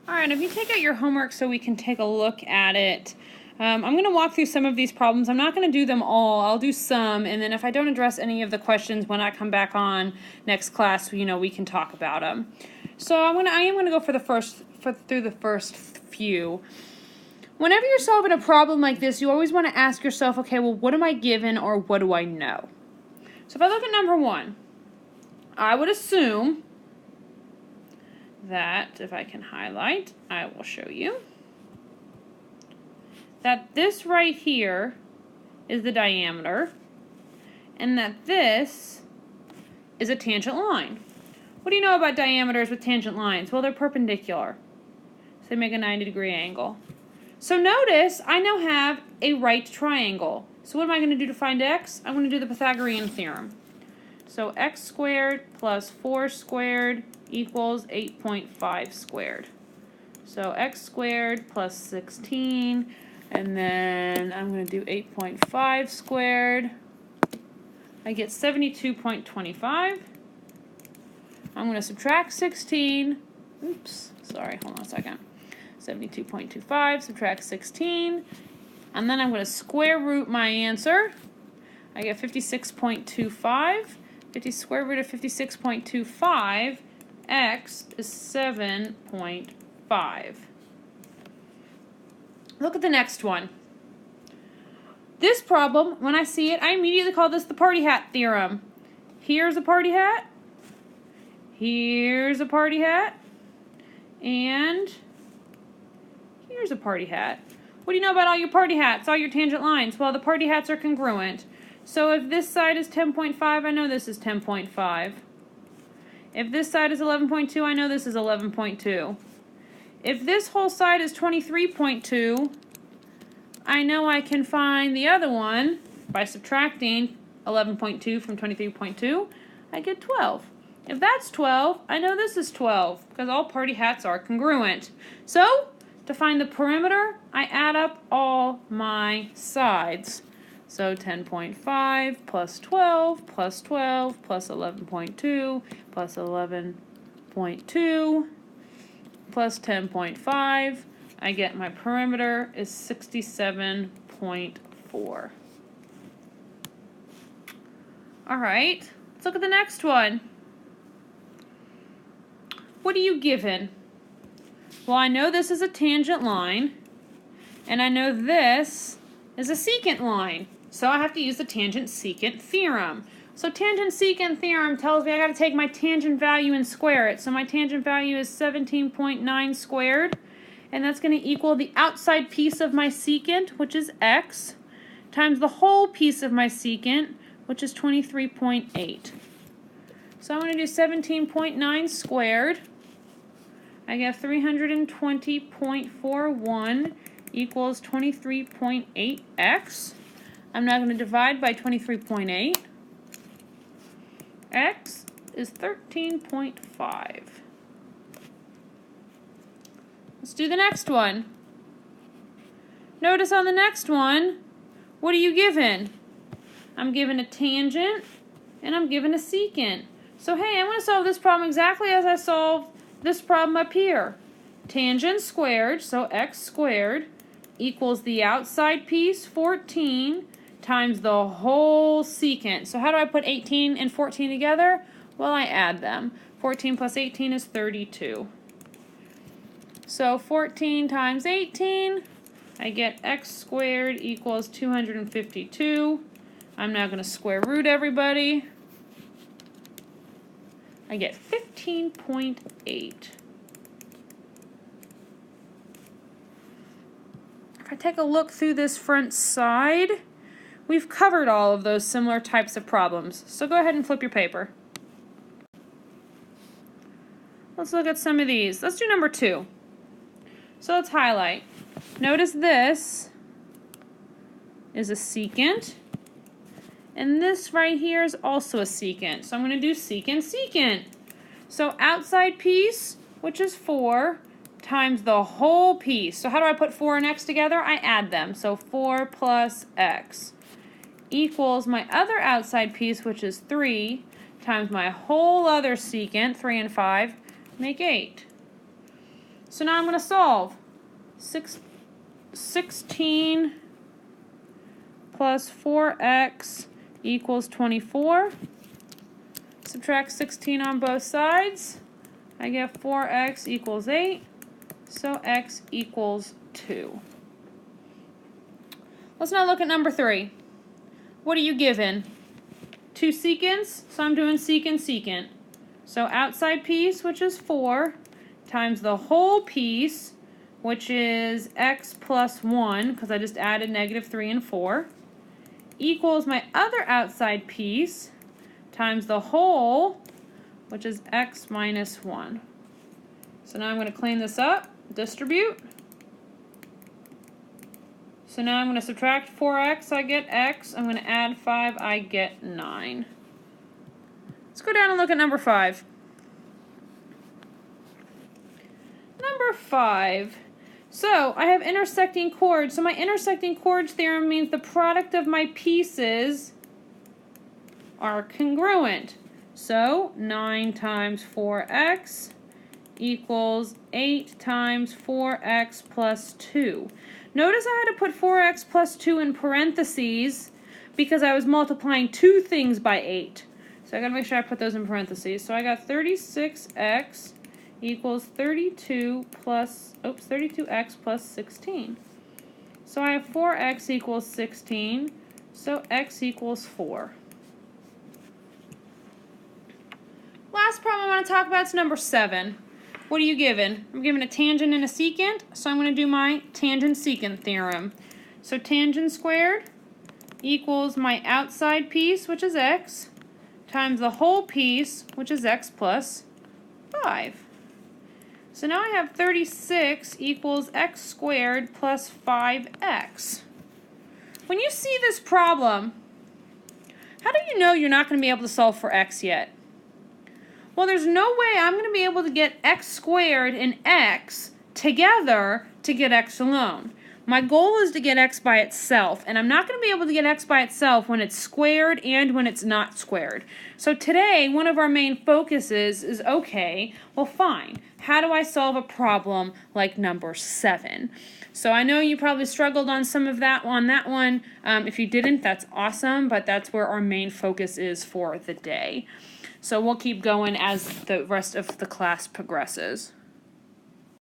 All right, if you take out your homework so we can take a look at it, I'm going to walk through some of these problems. I'm not going to do them all. I'll do some, and then if I don't address any of the questions when I come back on next class, we can talk about them. So I am going to go through the first few. Whenever you're solving a problem like this, you always want to ask yourself, okay, well, what am I given or what do I know? So if I look at number 1, I would assume that, if I can highlight, I will show you, that this right here is the diameter, and that this is a tangent line. What do you know about diameters with tangent lines? Well, they're perpendicular, so they make a 90-degree angle. So notice, I now have a right triangle. So what am I going to do to find x? I'm going to do the Pythagorean theorem. So x squared plus 4 squared equals 8.5 squared. So x squared plus 16, and then I'm going to do 8.5 squared. I get 72.25. I'm going to subtract 16. Oops, sorry, hold on a second. 72.25, subtract 16, and then I'm going to square root my answer. I get 56.25. Square root of 56.25, x is 7.5. Look at the next one. This problem, when I see it, I immediately call this the party hat theorem. Here's a party hat, here's a party hat, and here's a party hat. What do you know about all your party hats, all your tangent lines? Well, the party hats are congruent. So if this side is 10.5, I know this is 10.5. If this side is 11.2, I know this is 11.2. If this whole side is 23.2, I know I can find the other one by subtracting 11.2 from 23.2. I get 12. If that's 12, I know this is 12 because all party hats are congruent. So to find the perimeter, I add up all my sides. So 10.5 plus 12 plus 12 plus 11.2 plus 11.2 plus 10.5. I get my perimeter is 67.4. All right, let's look at the next one. What are you given? Well, I know this is a tangent line, and I know this is a secant line. So I have to use the tangent secant theorem. So tangent secant theorem tells me I got to take my tangent value and square it. So my tangent value is 17.9 squared, and that's going to equal the outside piece of my secant, which is x, times the whole piece of my secant, which is 23.8. So I'm going to do 17.9 squared. I get 320.41 equals 23.8x. I'm now going to divide by 23.8. X is 13.5. Let's do the next one. Notice on the next one, what are you given? I'm given a tangent and I'm given a secant. So hey, I'm going to solve this problem exactly as I solved this problem up here. Tangent squared, so x squared, equals the outside piece, 14, times the whole secant. So how do I put 18 and 14 together? Well, I add them. 14 plus 18 is 32. So 14 times 18, I get x squared equals 252. I'm now going to square root everybody. I get 15.8. If I take a look through this front side, we've covered all of those similar types of problems. So go ahead and flip your paper. Let's look at some of these. Let's do number 2. So let's highlight. Notice this is a secant, and this right here is also a secant. So I'm going to do secant, secant. So outside piece, which is 4, times the whole piece. So how do I put 4 and x together? I add them. So 4 plus x equals my other outside piece, which is 3, times my whole other secant, 3 and 5, make 8. So now I'm going to solve. 16 plus 4x equals 24. Subtract 16 on both sides. I get 4x equals 8. So x equals 2. Let's now look at number 3. What are you given? 2 secants, so I'm doing secant, secant. So outside piece, which is 4, times the whole piece, which is x plus 1, because I just added negative 3 and 4, equals my other outside piece, times the whole, which is x minus 1. So now I'm going to clean this up, distribute. So now I'm going to subtract 4x, I get x. I'm going to add 5, I get 9. Let's go down and look at number 5. Number 5. So I have intersecting chords. So my intersecting chords theorem means the product of my pieces are congruent. So 9 times 4x equals 8 times 4x plus 2. Notice I had to put 4x plus 2 in parentheses because I was multiplying two things by 8. So I got to make sure I put those in parentheses. So I got 36x equals 32x plus 16. So I have 4x equals 16, so x equals 4. Last problem I want to talk about is number 7. What are you given? I'm given a tangent and a secant, so I'm going to do my tangent-secant theorem. So tangent squared equals my outside piece, which is x, times the whole piece, which is x plus 5. So now I have 36 equals x squared plus 5x. When you see this problem, how do you know you're not going to be able to solve for x yet? Well, there's no way I'm going to be able to get x squared and x together to get x alone. My goal is to get x by itself, and I'm not going to be able to get x by itself when it's squared and when it's not squared. So today, one of our main focuses is, okay, well fine, how do I solve a problem like number 7? So I know you probably struggled on some of that on that one. If you didn't, that's awesome, but that's where our main focus is for the day. So we'll keep going as the rest of the class progresses.